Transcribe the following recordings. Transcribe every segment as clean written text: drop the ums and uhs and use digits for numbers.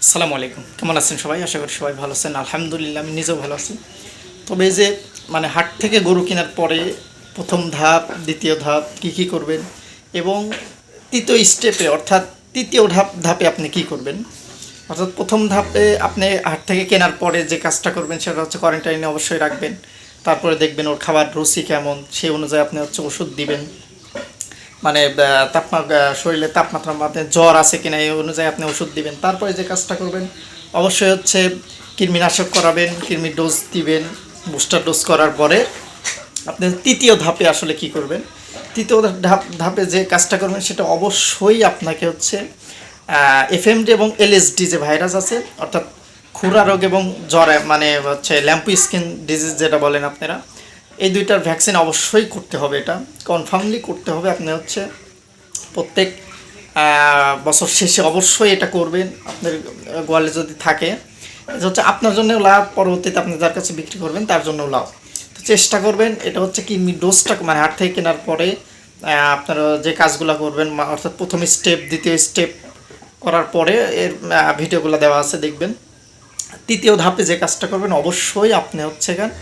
আসসালামু আলাইকুম, কেমন আছেন সবাই? আশা করি সবাই ভালো আছেন। আলহামদুলিল্লাহ, আমি নিজেও ভালো আছি। তবে এই যে হাট থেকে গরু কেনার পরে প্রথম ধাপ, দ্বিতীয় ধাপ কী করবেন, এবং তৃতীয় স্টেপে অর্থাৎ তৃতীয় ধাপে আপনি কী করবেন। অর্থাৎ প্রথম ধাপে আপনি হাট থেকে কেনার পরে যে কাজটা করবেন সেটা হচ্ছে কোয়ারেন্টাইনে অবশ্যই রাখবেন। তারপরে দেখবেন ওর খাবার রুচি কেমন, সেই অনুযায়ী আপনি হচ্ছে ওষুধ দিবেন। শরীরে তাপমাত্রা আপনি জ্বর আছে কিনা এই অনুযায়ী আপনি ওষুধ দিবেন। তারপরে যে কাজটা করবেন অবশ্যই হচ্ছে কৃমিনাশক করাবেন, কৃমির ডোজ দিবেন। বুস্টার ডোজ করার পরে আপনি তৃতীয় ধাপে আসলে কি করবেন, তৃতীয় ধাপে যে কাজটা করবেন সেটা অবশ্যই আপনাকে হচ্ছে এফএমডি এবং এলএসডি যে ভাইরাস আছে, অর্থাৎ খুরা রোগ এবং জ্বর হচ্ছে ল্যাম্পু স্কিন ডিজিজ যেটা বলেন আপনারা, এই দুইটার ভ্যাকসিন অবশ্যই করতে হবে। এটা কনফার্মলি করতে হবে। আপনি হচ্ছে প্রত্যেক বছর শেষে অবশ্যই এটা করবেন। আপনার গোয়ালে যদি থাকে, এটা হচ্ছে আপনার জন্যও লাভ, পরবর্তীতে আপনি যার কাছে বিক্রি করবেন তার জন্যও লাভ। তো চেষ্টা করবেন এটা হচ্ছে কৃমি ডোজটা হাট থেকে কেনার পরে আপনারা যে কাজগুলো করবেন, অর্থাৎ প্রথম স্টেপ, দ্বিতীয় স্টেপ করার পরে এর ভিডিওগুলো দেওয়া আছে, দেখবেন। তৃতীয় ধাপে যে কাজটা করবেন অবশ্যই আপনি হচ্ছে এখানে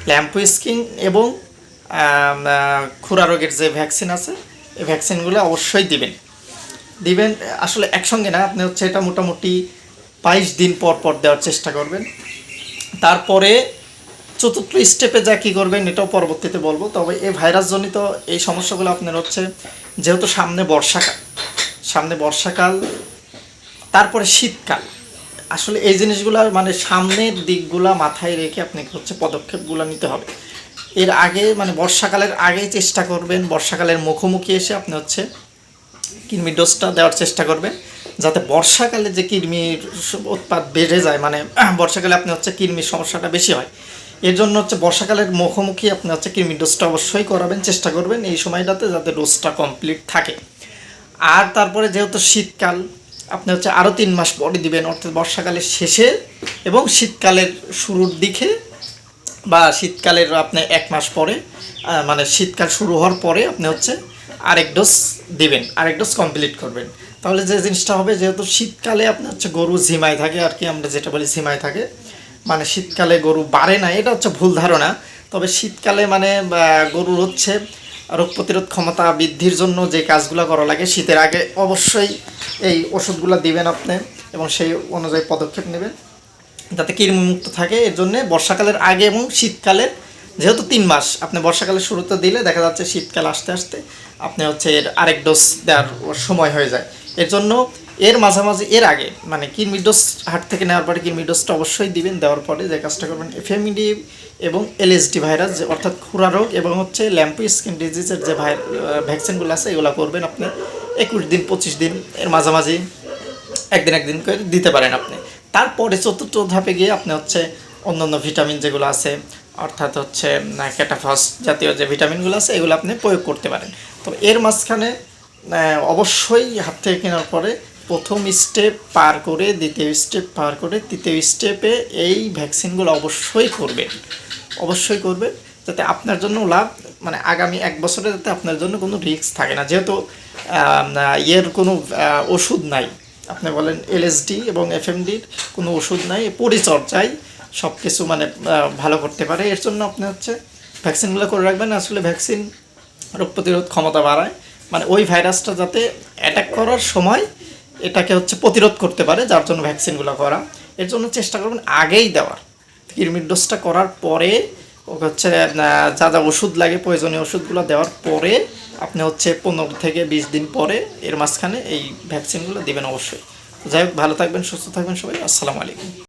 ল্যাম্পো স্কিন এবং খুরা রোগের যে ভ্যাকসিন আছে এই ভ্যাকসিনগুলো অবশ্যই দিবেন। আসলে একসঙ্গে না, আপনি হচ্ছে এটা মোটামুটি 22 দিন পর পর দেওয়ার চেষ্টা করবেন। তারপরে চতুর্থ স্টেপে যা কী করবেন এটাও পরবর্তীতে বলবো। তবে এই ভাইরাসজনিত এই সমস্যাগুলো আপনার হচ্ছে, যেহেতু সামনে বর্ষাকাল তারপরে শীতকাল, আসলে এই জিনিসগুলো সামনের দিকগুলো মাথায় রেখে আপনাকে হচ্ছে পদক্ষেপগুলো নিতে হবে। এর আগে বর্ষাকালের আগেই চেষ্টা করবেন, বর্ষাকালের মুখোমুখি এসে আপনি হচ্ছে কৃমির ডোজটা দেওয়ার চেষ্টা করবেন, যাতে বর্ষাকালে যে কৃমির উৎপাদ বেড়ে যায়, বর্ষাকালে আপনি হচ্ছে কৃমির সমস্যাটা বেশি হয়। এর জন্য হচ্ছে বর্ষাকালের মুখোমুখি আপনি হচ্ছে কৃমির ডোজটা অবশ্যই করাবেন, চেষ্টা করবেন এই সময়টাতে যাতে ডোজটা কমপ্লিট থাকে। আর তারপরে যেহেতু শীতকাল, আপনি হচ্ছে আরও 3 মাস পরে দিবেন, অর্থাৎ বর্ষাকালের শেষে এবং শীতকালের শুরুর দিকে, বা শীতকালের আপনি 1 মাস পরে, শীতকাল শুরু হওয়ার পরে আপনি হচ্ছে আরেক ডোজ দিবেন, আরেক ডোজ কমপ্লিট করবেন। তাহলে যে জিনিসটা হবে, যেহেতু শীতকালে আপনার হচ্ছে গরু ঝিমায় থাকে, আর কি আমরা যেটা বলি ঝিমায় থাকে, শীতকালে গরু বাড়ে না, এটা হচ্ছে ভুল ধারণা। তবে শীতকালে গরুর হচ্ছে রোগ প্রতিরোধ ক্ষমতা বৃদ্ধির জন্য যে কাজগুলো করা লাগে, শীতের আগে অবশ্যই এই ওষুধগুলো দিবেন আপনি, এবং সেই অনুযায়ী পদক্ষেপ নেবেন যাতে কৃমিমুক্ত থাকে। এর জন্যে বর্ষাকালের আগে এবং শীতকালের, যেহেতু 3 মাস আপনি বর্ষাকালের শুরুতে দিলে দেখা যাচ্ছে শীতকাল আসতে আসতে আপনি হচ্ছে এর আরেক ডোজ দেওয়ার সময় হয়ে যায়। এর জন্য এর মাঝামাঝি, এর আগে কৃমি ডোজ হাট থেকে নেওয়ার পরে কৃমি ডোজটা অবশ্যই দিবেন। দেওয়ার পরে যে কাজটা করবেন, এফএমডি এবং এলএসডি ভাইরাস, অর্থাৎ খুরা রোগ এবং হচ্ছে ল্যাম্পো স্কিন ডিজিজের যে ভ্যাকসিনগুলো আছে এগুলো করবেন আপনি 21 দিন 25 দিন, এর মাঝামাঝি একদিন করে দিতে পারেন আপনি। তারপরে চতুর্থ ধাপে গিয়ে আপনি হচ্ছে অন্যান্য ভিটামিন যেগুলো আছে, অর্থাৎ হচ্ছে ক্যাটাফস জাতীয় যে ভিটামিনগুলো আছে এগুলো আপনি প্রয়োগ করতে পারেন। তবে এর মাঝখানে অবশ্যই হাত থেকে কেনার পরে প্রথম স্টেপ পার করে, দ্বিতীয় স্টেপ পার করে, তৃতীয় স্টেপে এই ভ্যাকসিনগুলো অবশ্যই করবেন যাতে আপনার জন্য লাভ, আগামী 1 বছরে যাতে আপনার জন্য কোনো রিস্ক থাকে না। যেহেতু এর কোনো ওষুধ নাই, আপনি বলেন এলএসডি এবং এফএমডির কোনো ওষুধ নাই, পরিচর্যায় সব কিছু ভালো করতে পারে। এর জন্য আপনি হচ্ছে ভ্যাকসিনগুলো করে রাখবেন। আসলে ভ্যাকসিন রোগ প্রতিরোধ ক্ষমতা বাড়ায়, ওই ভাইরাসটা যাতে অ্যাটাক করার সময় এটাকে হচ্ছে প্রতিরোধ করতে পারে, যার জন্য ভ্যাকসিনগুলো করা। এর জন্য চেষ্টা করবেন আগেই দেওয়ার, কৃমির ডোজটা করার পরে ওকে হচ্ছে যা ওষুধ লাগে প্রয়োজনীয় ওষুধগুলো দেওয়ার পরে আপনি হচ্ছে 15 থেকে 20 দিন পরে এর মাঝখানে এই ভ্যাকসিনগুলো দিবেন অবশ্যই। যাই হোক, ভালো থাকবেন, সুস্থ থাকবেন সবাই। আসসালামু আলাইকুম।